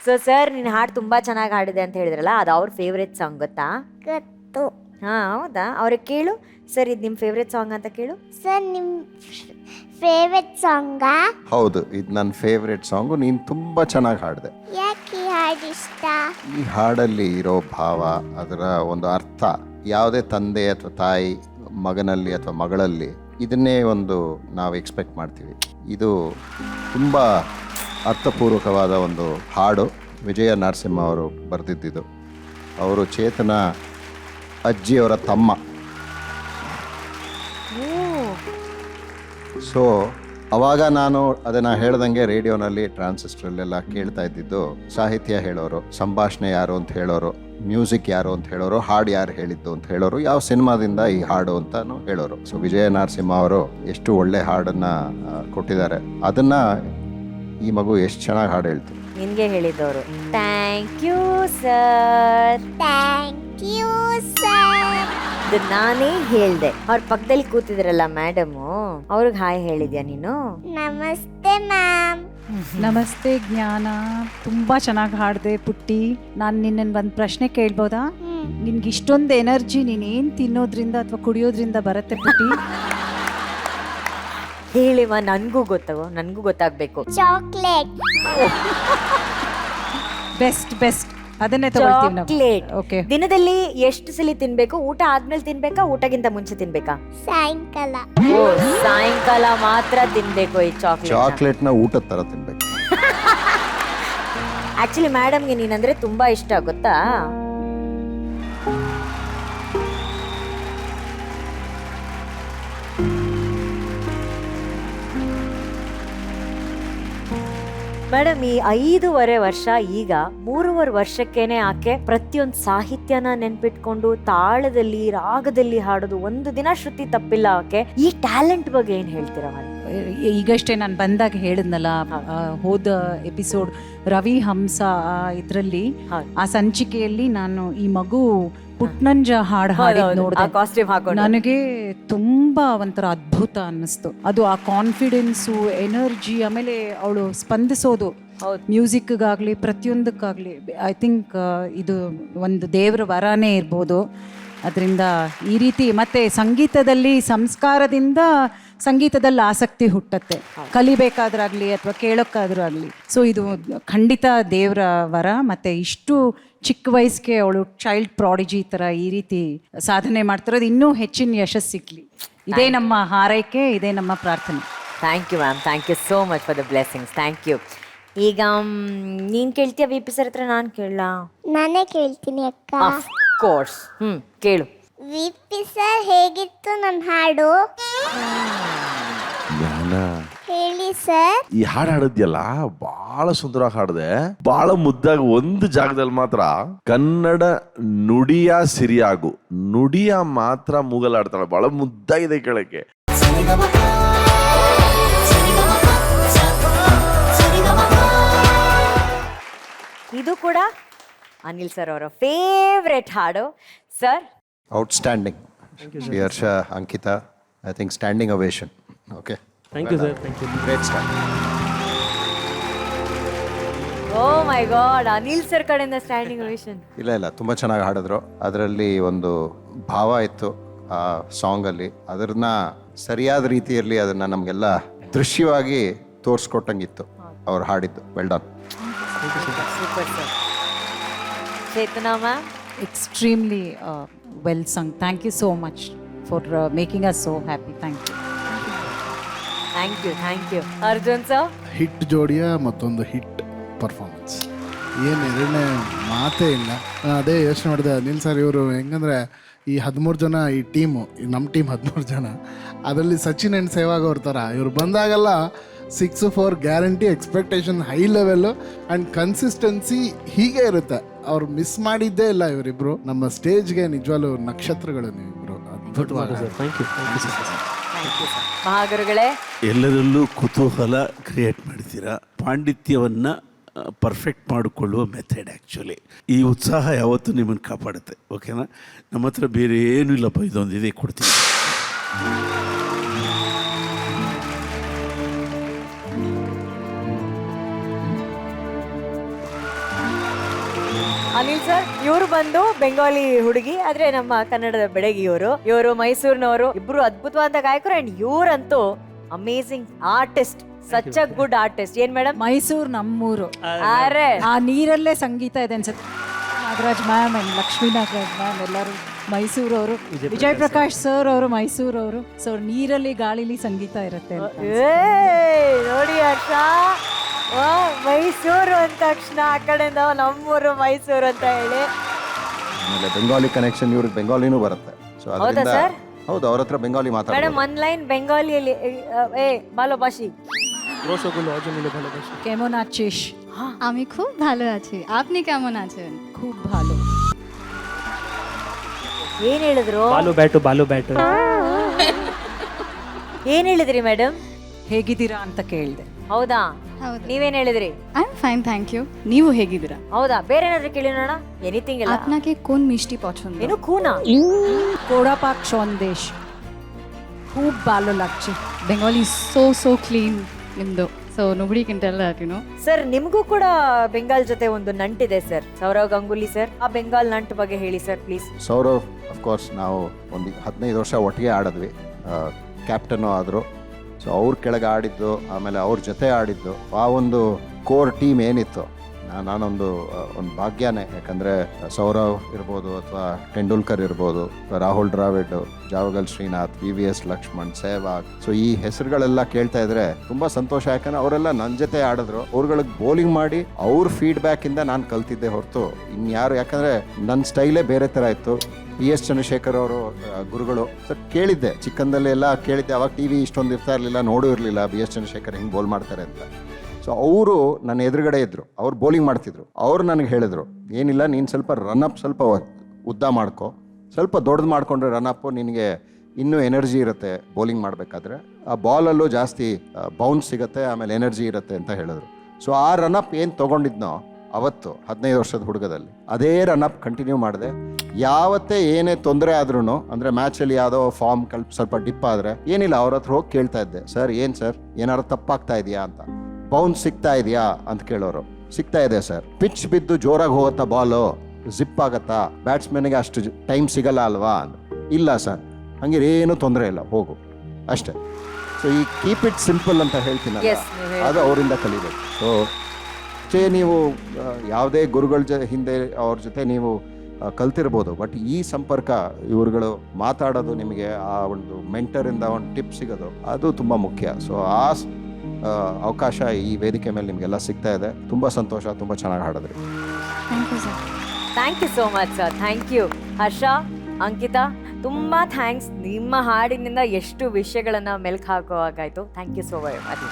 So sir ನೀನು ಹಾಡು ತುಂಬಾ ಚೆನ್ನಾಗಿ ಹಾಡಿದೆ ಅಂತ ಹೇಳಿದ್ರಲ್ಲ, ಅದು ಅವ್ರ ಫೇವ್ರೆಟ್ ಸಾಂಗ್ ಗೊತ್ತಾ? ಗೊತ್ತು. ಹಾ ಹೌದಾ? ಅವ್ರಿಗೆ ಕೇಳು ಸರ್, ಇದು ನಿಮ್ಮ ಫೇವ್ರೆಟ್ ಸಾಂಗ್ ಅಂತ ಕೇಳು. ಸರ್ ನಿಮ್ಮ ಫೇವ್ರೆಟ್ ಸಾಂಗಾ? ಹೌದು, ಇದು ನನ್ನ ಫೇವ್ರೆಟ್ ಸಾಂಗು. ನೀನು ತುಂಬ ಚೆನ್ನಾಗಿ ಹಾಡಿದೆ. ಯಾಕೆ ಈ ಹಾಡು ಇಷ್ಟ? ಈ ಹಾಡಲ್ಲಿ ಇರೋ ಭಾವ, ಅದರ ಒಂದು ಅರ್ಥ, ಯಾವುದೇ ತಂದೆ ಅಥವಾ ತಾಯಿ ಮಗನಲ್ಲಿ ಅಥವಾ ಮಗಳಲ್ಲಿ ಇದನ್ನೇ ಒಂದು ನಾವು ಎಕ್ಸ್ಪೆಕ್ಟ್ ಮಾಡ್ತೀವಿ. ಇದು ತುಂಬ ಅರ್ಥಪೂರ್ವಕವಾದ ಒಂದು ಹಾಡು. ವಿಜಯ ನರಸಿಂಹ ಅವರು ಬರೆದಿದ್ದಿದ್ದು. ಅವರು ಚೇತನ ಅಜ್ಜಿಯವರ ತಮ್ಮ. ಸೊ ಅವಾಗ ನಾನು ಅದನ್ನು ಹೇಳ್ದಂಗೆ ರೇಡಿಯೋನಲ್ಲಿ ಟ್ರಾನ್ಸಿಸ್ಟ್ರಲ್ಲೆಲ್ಲ ಕೇಳ್ತಾ ಇದ್ದಿದ್ದು, ಸಾಹಿತ್ಯ ಹೇಳೋರು, ಸಂಭಾಷಣೆ ಯಾರು ಅಂತ ಹೇಳೋರು, ಮ್ಯೂಸಿಕ್ ಯಾರು ಅಂತ ಹೇಳೋರು, ಹಾಡು ಯಾರು ಹೇಳಿದ್ದು ಅಂತ ಹೇಳೋರು, ಯಾವ ಸಿನಿಮಾದಿಂದ ಈ ಹಾಡು ಅಂತಾನು ಹೇಳೋರು. ಸೊ ವಿಜಯ ನರಸಿಂಹ ಅವರು ಎಷ್ಟು ಒಳ್ಳೆ ಹಾಡನ್ನು ಕೊಟ್ಟಿದ್ದಾರೆ. ಅದನ್ನು ಈ ಮಗು ಎಷ್ಟು ಚೆನ್ನಾಗಿ ಹಾಡು ಹೇಳ್ತು. ನಿನ್ಗೆ ಹೇಳಿದ್ದವರು. Thank you sir. Thank you sir. ಇದು ನಾನೇ ಹೇಳ್ದೆ. ಅವ್ರ ಪಕ್ಕದಲ್ಲಿ ಕೂತಿದ್ರಲ್ಲ ಮೇಡಮು, ಅವ್ರಿಗೆ ಹಾಯ್ ಹೇಳಿದ್ಯಾ ನೀನು? ನಮಸ್ತೆ ಮ್ಯಾಮ್. ನಮಸ್ತೆ ಜ್ಞಾನ, ತುಂಬಾ ಚೆನ್ನಾಗಿ ಹಾಡಿದೆ ಪುಟ್ಟಿ. ನಾನು ನಿನ್ನನ್ನು ಒಂದು ಪ್ರಶ್ನೆ ಕೇಳ್ಬೋದಾ? ನಿನ್ಗೆ ಇಷ್ಟೊಂದು ಎನರ್ಜಿ ನೀನೇನು ತಿನ್ನೋದ್ರಿಂದ ಅಥವಾ ಕುಡಿಯೋದ್ರಿಂದ ಬರುತ್ತೆ ಪುಟ್ಟಿ? ಹೇಳಿವ, ನನಗೂ ಗೊತ್ತಾಗಬೇಕು. ಚಾಕ್ಲೇಟ್. ಬೆಸ್ಟ್ ಬೆಸ್ಟ್, ಅದನ್ನೇ ತಗೊಳ್ತೀವಿ ನಾವು. ಚಾಕ್ಲೇಟ್. ಓಕೆ. ದಿನದಲ್ಲಿ ಎಷ್ಟು ಸಲ ತಿನ್ಬೇಕು? ಊಟ ಆದ್ಮೇಲೆ ತಿನ್ಬೇಕಾ, ಊಟಗಿಂತ ಮುಂಚೆ ತಿನ್ಬೇಕಾ? ಸಾಯಂಕಾಲ. ಓ, ಸಾಯಂಕಾಲ ಮಾತ್ರ ತಿನ್ಬೇಕು ಈ ಚಾಕ್ಲೇಟ್ನ ಊಟದ ಥರ ತಿನ್ಬೇಕು. ಆಕ್ಚುಲಿ ಮೇಡಮ್ಗೆ ನೀನಂದ್ರೆ ತುಂಬಾ ಇಷ್ಟ ಗೊತ್ತಾ? ಮೇಡಮ್, ಈ 5.5 ವರ್ಷ, ಈಗ 3.5 ವರ್ಷಕ್ಕೇನೆ ಆಕೆ ಪ್ರತಿಯೊಂದು ಸಾಹಿತ್ಯನ ನೆನ್ಪಿಟ್ಕೊಂಡು ತಾಳದಲ್ಲಿ ರಾಗದಲ್ಲಿ ಹಾಡೋದು, ಒಂದು ದಿನ ಶ್ರುತಿ ತಪ್ಪಿಲ್ಲ ಆಕೆ. ಈ ಟ್ಯಾಲೆಂಟ್ ಬಗ್ಗೆ ಏನ್ ಹೇಳ್ತೀರಾ ಮೇಡಮ್? ಈಗಷ್ಟೇ ನಾನು ಬಂದಾಗ ಹೇಳಿದ್ನಲ್ಲ, ಹೋದ ಎಪಿಸೋಡ್ ರವಿ ಹಂಸ ಇದರಲ್ಲಿ, ಆ ಸಂಚಿಕೆಯಲ್ಲಿ ನಾನು ಈ ಮಗು ಪುಟ್ನಂಜ ಹಾಡು ಹಾಡಿದ್ ನೋಡಿದೆ. ಕಾಸ್ಟ್ಯೂಮ್ ಹಾಕೊಂಡು ನನಗೆ ತುಂಬಾ ಒಂಥರ ಅದ್ಭುತ ಅನ್ನಿಸ್ತು. ಅದು ಆ ಕಾನ್ಫಿಡೆನ್ಸು, ಎನರ್ಜಿ, ಆಮೇಲೆ ಅವಳು ಸ್ಪಂದಿಸೋದು ಮ್ಯೂಸಿಕ್ಗಾಗ್ಲಿ ಪ್ರತಿಯೊಂದಕ್ಕಾಗ್ಲಿ. ಐ ಥಿಂಕ್ ಇದು ಒಂದು ದೇವರ ವರನೇ ಇರ್ಬೋದು. ಅದರಿಂದ ಈ ರೀತಿ ಮತ್ತೆ ಸಂಗೀತದಲ್ಲಿ ಸಂಸ್ಕಾರದಿಂದ ಸಂಗೀತದಲ್ಲಿ ಆಸಕ್ತಿ ಹುಟ್ಟತ್ತೆ, ಕಲಿಬೇಕಾದ್ರಾಗ್ಲಿ ಅಥವಾ ಕೇಳೋಕ್ಕಾದ್ರೂ ಆಗಲಿ. ಸೊ ಇದು ಖಂಡಿತ ದೇವರ ವರ. ಮತ್ತೆ ಇಷ್ಟು ಚಿಕ್ಕ ವಯಸ್ಸಿಗೆ ಅವಳು ಚೈಲ್ಡ್ ಪ್ರಾಡಿಜಿ ಥರ ಈ ರೀತಿ ಸಾಧನೆ ಮಾಡ್ತಿರೋದು ಇನ್ನೂ ಹೆಚ್ಚಿನ ಯಶಸ್ಸು ಸಿಕ್ಲಿ, ಇದೇ ನಮ್ಮ ಹಾರೈಕೆ, ಇದೇ ನಮ್ಮ ಪ್ರಾರ್ಥನೆ. Thank you ma'am, thank you so much for the blessings. Thank you. ಈಗ ನೀನ್ ಕೇಳ್ತೀಯ ವಿ ಪಿ ಸರ್ ಹತ್ರ? ನಾನು ಕೇಳಲಾ? ನಾನೇ ಕೇಳ್ತೀನಿ ಅಕ್ಕ. Of course. ಕೇಳು. ವಿ ಪಿ ಸರ್, ಹೇಗಿತ್ತು ನನ್ನ ಹಾಡು? ಹೇಳಿ ಸರ್. ಈ ಹಾಡು ಹಾಡಿದ್ಯಲ್ಲ, ಬಹಳ ಸುಂದರವಾಗಿ ಹಾಡಿದೆ, ಬಹಳ ಮುದ್ದಾಗಿ. ಒಂದು ಜಾಗದಲ್ಲಿ ಮಾತ್ರ ಕನ್ನಡ ನುಡಿಯ ಸಿರಿಯಾಗು, ನುಡಿಯ ಮಾತ್ರ ಮೂಗಲಾಡ್ತಾಳೆ, ಬಹಳ ಮುದ್ದಾಗಿದೆ ಕೇಳಕ್ಕೆ. ಇದು ಕೂಡ ಅನಿಲ್ ಸರ್ ಅವರ ಫೇವ್ರೆಟ್ ಹಾಡು. Sir, outstanding. Shri Harsha, Ankita, I think standing ovation. Okay, thank you sir. Thank you. Great start. Oh my god, Anil sir ಕಡೆಯಿಂದ ಸ್ಟ್ಯಾಂಡಿಂಗ್ ಓವೇಷನ್. ಇಲ್ಲ, ತುಂಬ ಚೆನ್ನಾಗಿ ಹಾಡಿದ್ರು. ಅದರಲ್ಲಿ ಒಂದು ಭಾವ ಇತ್ತು ಆ ಸಾಂಗಲ್ಲಿ. ಅದನ್ನ ಸರಿಯಾದ ರೀತಿಯಲ್ಲಿ ಅದನ್ನು ನಮಗೆಲ್ಲ ದೃಶ್ಯವಾಗಿ ತೋರಿಸ್ಕೊಟ್ಟಂಗಿತ್ತು ಅವ್ರು ಹಾಡಿದ್ದು. Well done. Super sir. Chetana ma'am, extremely well sung. Thank you so much for making us so happy. Thank you. Thank you. Arjun sir, hit ಜೋಡಿಯ ಮತ್ತೊಂದು ಹಿಟ್ ಪರ್ಫಾರ್ಮೆನ್ಸ್, ಏನು ಎರಡನೇ ಮಾತೇ ಇಲ್ಲ. ಅದೇ ಯೋಚನೆ ಮಾಡಿದೆ ಅನಿಲ್ ಸರ್, ಇವರು ಹೆಂಗಂದರೆ ಈ 13 ಜನ ಈ ಟೀಮು, ನಮ್ಮ ಟೀಮ್ 13 ಜನ, ಅದರಲ್ಲಿ ಸಚಿನ್ ಆ್ಯಂಡ್ ಸೆಹ್ವಾಗ್ ಅವ್ರ ಥರ ಇವರು ಬಂದಾಗೆಲ್ಲ 6-4 guarantee, expectation high level and consistency ಹೀಗೆ ಇರುತ್ತೆ. ಅವ್ರು ಮಿಸ್ ಮಾಡಿದ್ದೇ ಇಲ್ಲ ಇವರಿಬ್ಬರು. ನಮ್ಮ ಸ್ಟೇಜ್ಗೆ ನಿಜವಾಗ್ಲೂ ನಕ್ಷತ್ರಗಳು ನೀವಿಬ್ಬರು. ಅದ್ಭುತವಾದ sir. Thank you. Thank you sir. ಮಹಾಗುರುಗಳೇ, ಎಲ್ಲರಲ್ಲೂ ಕುತೂಹಲ ಕ್ರಿಯೇಟ್ ಮಾಡ್ತೀರಾ. ಪಾಂಡಿತ್ಯವನ್ನ ಪರ್ಫೆಕ್ಟ್ ಮಾಡಿಕೊಳ್ಳುವ ಮೆಥಡ್ ಆ್ಯಕ್ಚುಲಿ. ಈ ಉತ್ಸಾಹ ಯಾವತ್ತೂ ನಿಮ್ಮನ್ನು ಕಾಪಾಡುತ್ತೆ. ಓಕೆನಾ? ನಮ್ಮ ಹತ್ರ ಬೇರೆ ಏನೂ ಇಲ್ಲಪ್ಪ, ಇದೊಂದು ಇದೇ ಕೊಡ್ತೀನಿ. ಅನಿಲ್ ಸರ್, ಇವ್ರು ಬಂದು ಬೆಂಗಾಲಿ ಹುಡುಗಿ, ಆದ್ರೆ ನಮ್ಮ ಕನ್ನಡದ ಬೆಡಗಿಯವರು. ಇವರು ಮೈಸೂರಿನವರು. ಇಬ್ರು ಅದ್ಭುತವಾದ ಗಾಯಕರು. ಅಂಡ್ ಇವ್ರಂತೂ amazing artist, such a good artist. ಏನ್ ಮೇಡಮ್? ಮೈಸೂರು ನಮ್ಮೂರು. ಅರೆ ಆ ನೀರಲ್ಲೇ ಸಂಗೀತ ಇದೆ ಅನ್ಸುತ್ತೆ. Nagaraj ma'am and Lakshmi Nagaraj ma'am ಎಲ್ಲರೂ ಮೈಸೂರವರು. ವಿಜಯ್ ಪ್ರಕಾಶ್ ಸರ್ ಅವರು ಮೈಸೂರವರು. ಸೊ ನೀರಲ್ಲಿ ಗಾಳಿಲಿ ಸಂಗೀತ ಇರುತ್ತೆ ಅಂತ. ನೋಡಿ ಹರ್ಷ, ಮೈಸೂರು ಅಂದ ತಕ್ಷಣ ಆ ಕಡೆಯಿಂದ ನಮ್ಮೂರು ಮೈಸೂರು ಅಂತ ಹೇಳಿ. ಆಮೇಲೆ ಬೆಂಗಾಲಿ ಕನೆಕ್ಷನ್, ಇವ್ರಿಗೆ ಬೆಂಗಾಲಿನೂ ಬರುತ್ತೆ. ಸೊ ಅದರಿಂದ sir? ಹೌದು, ಅವ್ರ ಹತ್ರ ಬೆಂಗಾಲಿ ಮೇಡಮ್ ಮಾತಾಡ್ಬೋದು. ಒಂದ್ ಲೈನ್ ಬೆಂಗಾಲಿಯಲ್ಲಿ ভালো বাসি। রসগোল্লা অর্জুন মিলে ভালোবাসি। কেমন আছিস? আমি খুব ভালো আছি, আপনি কেমন আছেন? খুব ভালো. ಏನ್ ಹೇಳಿದ್ರು? ಬಾಲು ಬ್ಯಾಟು ಏನ್ ಹೇಳಿದ್ರಿ ಮೇಡಮ್? ಹೇಗಿದ್ದೀರಾ ಅಂತ ಕೇಳಿದೆ. ಹೌದಾ? ಹೌದು. ನೀವೇನ್ ಹೇಳಿದ್ರಿ? I am fine thank you, ನೀವು ಹೇಗಿದ್ದೀರಾ? ಹೌದಾ? ಬೇರೆ ಏನಾದ್ರು ಕೇಳಿ ನೋಡೋಣ. ಎನಿಥಿಂಗ್ ಇಲ್ಲ. আপনাকে কোন মিষ্টি পছন্দ? ಏನು ಕೂನಾ? কোড়া পাক সন্দেশ খুব ভালো লাগছে. বেঙ্গলি সো ಕ್ಲೀನ್ ನಿಮ್ದು. So nobody can tell that you know. Sir, ನಿಮ್ಗೂ ಕೂಡ ಬೆಂಗಾಲ್ ಜೊತೆ ಒಂದು ನಂಟಿದೆ ಸರ್. ಸೌರವ್ ಗಂಗೂಲಿ ಸರ್, ಆ ಬೆಂಗಾಲ್ ನಂಟ್ ಬಗ್ಗೆ ಹೇಳಿ ಸರ್ ಪ್ಲೀಸ್. ಸೌರವ್ ಅಫ್ಕೋರ್ಸ್ ನಾವು ಒಂದು 15 ವರ್ಷ ಒಟ್ಟಿಗೆ ಆಡಿದ್ವಿ. ಕ್ಯಾಪ್ಟನ್ನು ಆದರು. ಸೊ ಅವ್ರ ಕೆಳಗೆ ಆಡಿದ್ದು, ಆಮೇಲೆ ಅವ್ರ ಜೊತೆ ಆಡಿದ್ದು, ಆ ಒಂದು ಕೋರ್ ಟೀಮ್ ಏನಿತ್ತು, ನಾನೊಂದು ಭಾಗ್ಯನೇ. ಯಾಕಂದರೆ ಸೌರವ್ ಇರ್ಬೋದು, ಅಥವಾ ತೆಂಡೂಲ್ಕರ್ ಇರ್ಬೋದು, ರಾಹುಲ್ ದ್ರಾವಿಡ್, ಜಾವಗಲ್ ಶ್ರೀನಾಥ್, VVS ಲಕ್ಷ್ಮಣ್, ಸೆಹ್ವಾಗ್. ಸೊ ಈ ಹೆಸರುಗಳೆಲ್ಲ ಕೇಳ್ತಾ ಇದ್ರೆ ತುಂಬ ಸಂತೋಷ. ಯಾಕಂದ್ರೆ ಅವರೆಲ್ಲ ನನ್ನ ಜೊತೆ ಆಡಿದ್ರು. ಅವ್ರುಗಳಿಗೆ ಬೌಲಿಂಗ್ ಮಾಡಿ ಅವ್ರ ಫೀಡ್ಬ್ಯಾಕಿಂದ ನಾನು ಕಲ್ತಿದ್ದೆ ಹೊರತು ಇನ್ಯಾರು. ಯಾಕಂದರೆ ನನ್ನ ಸ್ಟೈಲೇ ಬೇರೆ ಥರ ಇತ್ತು. PS ಚಂದ್ರಶೇಖರ್ ಅವರು ಗುರುಗಳು. ಸೊ ಕೇಳಿದ್ದೆ, ಚಿಕ್ಕಂದಲ್ಲಿ ಎಲ್ಲ ಕೇಳಿದ್ದೆ. ಅವಾಗ TV ಇಷ್ಟೊಂದು ಇರ್ತಾ ಇರಲಿಲ್ಲ, ನೋಡೂ ಇರಲಿಲ್ಲ BS ಚಂದ್ರಶೇಖರ್ ಹೆಂಗೆ ಬೌಲ್ ಮಾಡ್ತಾರೆ ಅಂತ. ಸೊ ಅವರು ನನ್ನ ಎದುರುಗಡೆ ಇದ್ದರು, ಅವ್ರು ಬೌಲಿಂಗ್ ಮಾಡ್ತಿದ್ರು. ಅವ್ರು ನನಗೆ ಹೇಳಿದ್ರು, ಏನಿಲ್ಲ ನೀನು ಸ್ವಲ್ಪ ರನ್ಅಪ್ ಸ್ವಲ್ಪ ಉದ್ದ ಮಾಡ್ಕೊ, ಸ್ವಲ್ಪ ದೊಡ್ಡದು ಮಾಡಿಕೊಂಡ್ರೆ ರನ್ಅಪ್ಪು ನಿನಗೆ ಇನ್ನೂ ಎನರ್ಜಿ ಇರುತ್ತೆ ಬೌಲಿಂಗ್ ಮಾಡಬೇಕಾದ್ರೆ. ಆ ಬಾಲಲ್ಲೂ ಜಾಸ್ತಿ ಬೌನ್ಸ್ ಸಿಗುತ್ತೆ, ಆಮೇಲೆ ಎನರ್ಜಿ ಇರುತ್ತೆ ಅಂತ ಹೇಳಿದ್ರು. ಸೊ ಆ ರನ್ಅಪ್ ಏನು ತೊಗೊಂಡಿದ್ನೋ ಅವತ್ತು 15 ವರ್ಷದ ಹುಡುಗದಲ್ಲಿ, ಅದೇ ರನ್ಅಪ್ ಕಂಟಿನ್ಯೂ ಮಾಡಿದೆ. ಯಾವತ್ತೇ ಏನೇ ತೊಂದರೆ ಆದ್ರೂ, ಅಂದರೆ ಮ್ಯಾಚಲ್ಲಿ ಯಾವುದೋ ಫಾರ್ಮ್ ಸ್ವಲ್ಪ ಡಿಪ್ ಆದರೆ ಏನಿಲ್ಲ, ಅವ್ರ ಹತ್ರ ಹೋಗಿ ಕೇಳ್ತಾ ಇದ್ದೆ, ಸರ್ ಏನು ಸರ್ ಏನಾದ್ರು ತಪ್ಪಾಗ್ತಾ ಇದೆಯಾ ಅಂತ. ಬೌನ್ಸ್ ಸಿಗ್ತಾ ಇದೆಯಾ ಅಂತ ಕೇಳೋರು. ಸಿಗ್ತಾ ಇದೆ ಸರ್. ಪಿಚ್ ಬಿದ್ದು ಜೋರಾಗಿ ಹೋಗುತ್ತಾ ಬಾಲು, ಜಿಪ್ ಆಗತ್ತಾ, ಬ್ಯಾಟ್ಸ್ಮನ್ಗೆ ಅಷ್ಟು ಟೈಮ್ ಸಿಗಲ್ಲ ಅಲ್ವಾ? ಇಲ್ಲ ಸರ್, ಹಂಗೆ ಏನು ತೊಂದರೆ ಇಲ್ಲ, ಹೋಗು ಅಷ್ಟೇ. ಸೊ ಈ ಕೀಪ್ ಇಟ್ ಸಿಂಪಲ್ ಅಂತ ಹೇಳ್ತೀನಲ್ಲ, ಅದು ಅವರಿಂದ ಕಲಿಬೇಕು. ಸೊ ನೀವು ಯಾವುದೇ ಗುರುಗಳ ಹಿಂದೆ ಅವ್ರ ಜೊತೆ ನೀವು ಕಲ್ತಿರ್ಬೋದು, ಬಟ್ ಈ ಸಂಪರ್ಕ, ಇವ್ರುಗಳು ಮಾತಾಡೋದು, ನಿಮಗೆ ಆ ಒಂದು ಮೆಂಟರಿಂದ ಒಂದು ಟಿಪ್ ಸಿಗೋದು, ಅದು ತುಂಬ ಮುಖ್ಯ. ಸೊ ಆ ಅವಕಾಶ ಈ ವೇದಿಕೆ ಮೇಲೆ ನಿಮಗೆಲ್ಲ ಸಿಗ್ತಾ ಇದೆ. ತುಂಬ ಸಂತೋಷ, ತುಂಬ ಚೆನ್ನಾಗಿ ಹಾಡಿದ್ರಿ. Thank you sir. Thank you so much sir. Thank you Harsha, Ankita, ತುಂಬಾ ಥ್ಯಾಂಕ್ಸ್. ನಿಮ್ಮ ಹಾಡಿನಿಂದ ಎಷ್ಟು ವಿಷಯಗಳನ್ನ ಮೆಲ್ಕ್ ಹಾಕುವಾಗಾಯ್ತು. Thank you so much.